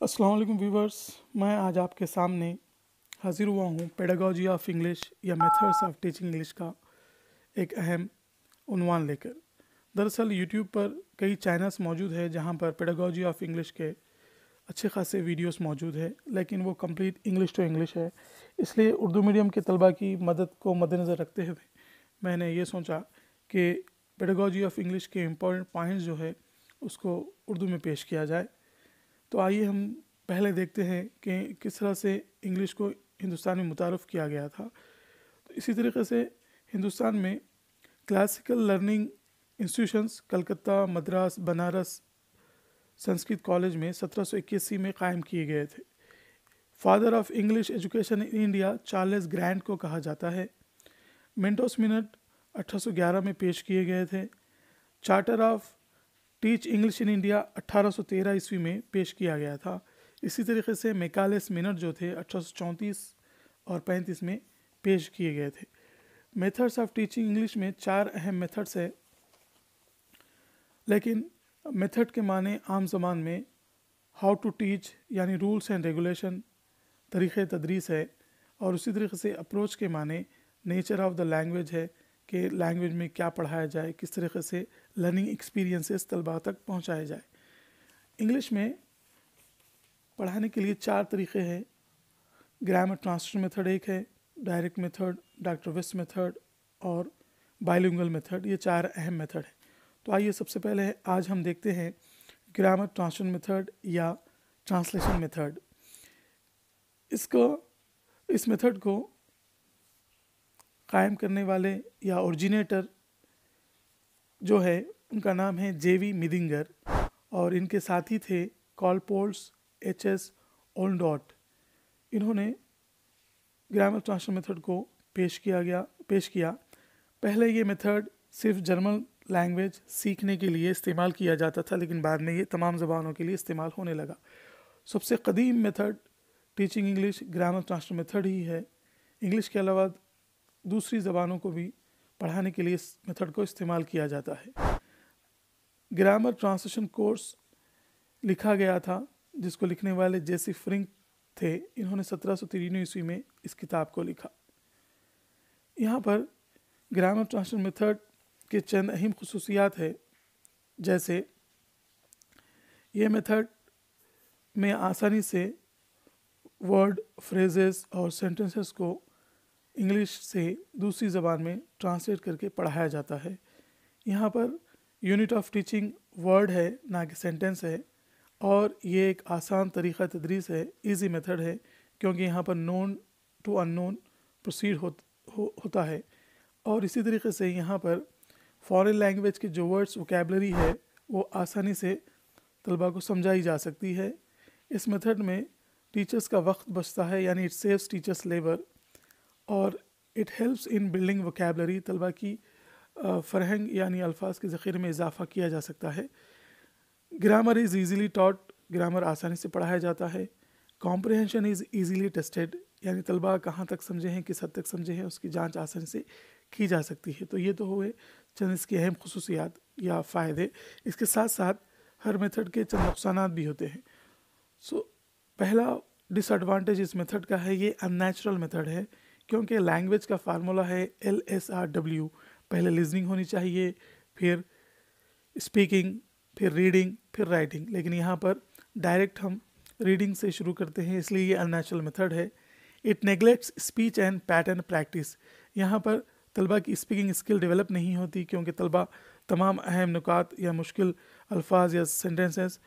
अस्सलाम वालेकुम व्यूवर्स, मैं आज आपके सामने हाज़िर हुआ हूँ पेडागॉजी ऑफ इंग्लिश या मेथड्स ऑफ टीचिंग इंग्लिश का एक अहम उन्वान लेकर। दरअसल यूट्यूब पर कई चैनल्स मौजूद है जहाँ पर पेडागॉजी ऑफ इंग्लिश के अच्छे खासे वीडियोस मौजूद है, लेकिन वो कंप्लीट इंग्लिश टू इंग्लिश है। इसलिए उर्दू मीडियम के तलबा की मदद को मद्देनज़र रखते हुए मैंने ये सोचा कि पेडागॉजी ऑफ इंग्लिश के इम्पोर्टेंट पॉइंट्स जो है उसको उर्दू में पेश किया जाए। तो आइए हम पहले देखते हैं कि किस तरह से इंग्लिश को हिंदुस्तान में मुतारफ़ किया गया था। तो इसी तरीके से हिंदुस्तान में classical learning institutions Calcutta, Madras, Banaras Sanskrit college में 1781 में कायम किए गए थे। Father of English education in India Charles Grand को कहा जाता है। मिनटोस मिनट 1811 में पेश किए गए थे। Charter of teach English in India 1813 ईस्वी में पेश किया गया था। इसी तरीके से मैकालेस मिनट जो थे 1834 और 35 में पेश किए गए थे। मेथड्स ऑफ टीचिंग इंग्लिश में 4 अहम मेथड्स है, लेकिन मेथड के माने आम ज़बान में हाउ टू टीच यानी रूल्स एंड रेगुलेशन, तरीक़े तदरीस है। और उसी तरीके से अप्रोच के माने नेचर ऑफ द लैंग्वेज है कि लैंग्वेज में क्या पढ़ाया जाए, किस तरीके से लर्निंग एक्सपीरियंसेस तलबा तक पहुंचाए जाए। इंग्लिश में पढ़ाने के लिए 4 तरीक़े हैं। ग्रामर ट्रांसलेशन मेथड एक है, direct method, doctor West method और बाइलिंगुअल मेथड। ये 4 अहम मेथड हैं। तो आइए सबसे पहले आज हम देखते हैं ग्रामर ट्रांसलेशन मेथड या ट्रांसलेशन मेथड। इस मेथड को कायम करने वाले या ओरिजिनेटर जो है उनका नाम है जेवी मिदिंगर, और इनके साथी थे कॉलपोल्स, एच.एस. ओल्डॉट। इन्होंने ग्रामर ट्रांसलेशन मेथड को पेश किया। पहले ये मेथड सिर्फ जर्मन लैंग्वेज सीखने के लिए इस्तेमाल किया जाता था, लेकिन बाद में ये तमाम ज़बानों के लिए इस्तेमाल होने लगा। सबसे कदीम method teaching English grammar translation method ही है। इंग्लिश के अलावा दूसरी ज़बानों को भी पढ़ाने के लिए इस मेथड को इस्तेमाल किया जाता है। ग्रामर ट्रांसलेशन कोर्स लिखा गया था जिसको लिखने वाले जेसी फ्रिंक थे। इन्होंने 1793 ईस्वी में इस किताब को लिखा। यहाँ पर ग्रामर ट्रांसलेशन मेथड के चंद अहम खुसूसियात है, जैसे ये मेथड में आसानी से वर्ड, फ्रेजेस और सेंटेंसेस को इंग्लिश से दूसरी ज़बान में ट्रांसलेट करके पढ़ाया जाता है। यहाँ per unit of teaching word है, ना कि सेंटेंस है, और ये एक आसान तरीक़ा तदरीस है, इजी मेथड है, क्योंकि यहाँ पर नोन टू अननोन प्रोसीड होता है। और इसी तरीके से यहाँ पर फॉरेन लैंग्वेज के जो वर्ड्स वोकैबलरी है वो आसानी से तलबा को समझाई जा सकती है। इस मेथड में टीचर्स का वक्त बचता है, यानी इट सेव्स टीचर्स लेबर, और it helps in building vocabulary. तलबा की फ़रहंग यानी अल्फाज के ज़ख़ीरे में इजाफ़ा किया जा सकता है। Grammar is easily taught, grammar आसानी से पढ़ाया जाता है। कॉम्प्रहेंशन इज़ ईज़िली टेस्टेड, यानी तलबा कहाँ तक समझे हैं, किस हद तक समझे हैं, उसकी जांच आसानी से की जा सकती है। तो ये तो हुए चंद इसकी अहम खुसूसियात या फ़ायदे। इसके साथ साथ हर मेथड के चंद नुकसानात भी होते हैं। पहला डिसएडवांटेज इस मेथड का है, ये अननेचुरल मेथड है, क्योंकि लैंग्वेज का फार्मूला है LSRW। पहले लिसनिंग होनी चाहिए, फिर स्पीकिंग, फिर रीडिंग, फिर राइटिंग। लेकिन यहाँ पर डायरेक्ट हम रीडिंग से शुरू करते हैं, इसलिए ये अननेचुरल मेथड है। It neglects speech and pattern practice. यहाँ पर तलबा की स्पीकिंग स्किल डेवलप नहीं होती, क्योंकि तलबा तमाम अहम नुकात या मुश्किल अल्फाज या सेंटेंसेस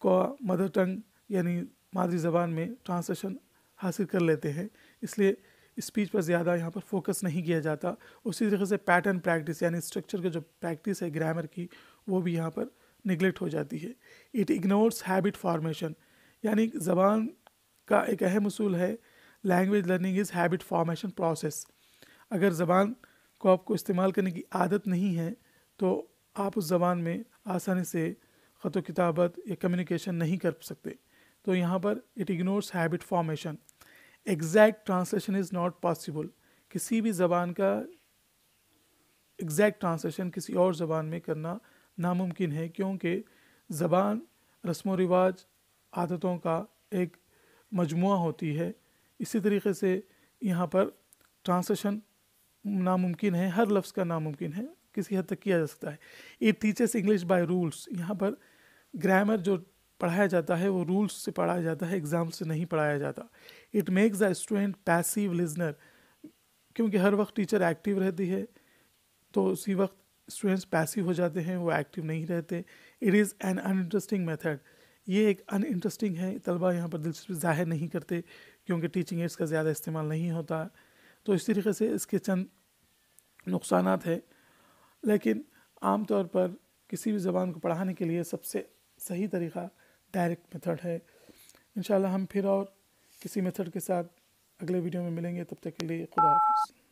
को मदर टंग यानी मादरी ज़बान में ट्रांसलेशन हासिल कर लेते हैं, इसलिए स्पीच पर ज़्यादा यहाँ पर फोकस नहीं किया जाता। उसी तरीके से पैटर्न प्रैक्टिस यानी स्ट्रक्चर का जो प्रैक्टिस है ग्रामर की, वो भी यहाँ पर निगलेक्ट हो जाती है। इट इग्नोर्स हैबिट फॉर्मेशन, यानी ज़बान का एक अहम उसूल है language learning is habit formation process. अगर ज़बान को आपको इस्तेमाल करने की आदत नहीं है तो आप उस ज़बान में आसानी से ख़त व किताबत या कम्युनिकेशन नहीं कर सकते। तो यहाँ पर it ignores habit formation. Exact translation is not possible, किसी भी ज़बान का एग्जैक्ट ट्रांसलेशन किसी और ज़बान में करना नामुमकिन है, क्योंकि ज़बान, रस्म व रिवाज عادتوں کا ایک مجموعہ ہوتی ہے. اسی طریقے سے یہاں پر ٹرانسلیشن ناممکن ہے، ہر لفظ کا ناممکن ہے، کسی حد تک کیا جا سکتا ہے. It teaches English by rules. یہاں پر گرامر جو پڑھایا جاتا ہے وہ رولس سے پڑھایا جاتا ہے، ایگزام سے نہیں پڑھایا جاتا. It makes the student passive listener. کیونکہ ہر وقت ٹیچر ایکٹیو رہتی ہے تو اسی وقت اسٹوڈنٹس پیسیو ہو جاتے ہیں، وہ ایکٹیو نہیں رہتے. It is an interesting method. یہ ایک ان انٹرسٹنگ ہے. طلبہ یہاں پر دلچسپی ظاہر نہیں کرتے کیونکہ ٹیچنگ ایڈس کا زیادہ استعمال نہیں ہوتا. تو اس طریقے سے اس کے چند نقصانات ہیں، لیکن عام طور پر کسی بھی زبان کو پڑھانے کے لیے سب سے صحیح طریقہ ڈائریکٹ میتھڈ ہے. انشاءاللہ ہم پھر اور کسی میتھڈ کے ساتھ اگلے ویڈیو میں ملیں گے. تب تک کے لیے خدا حافظ.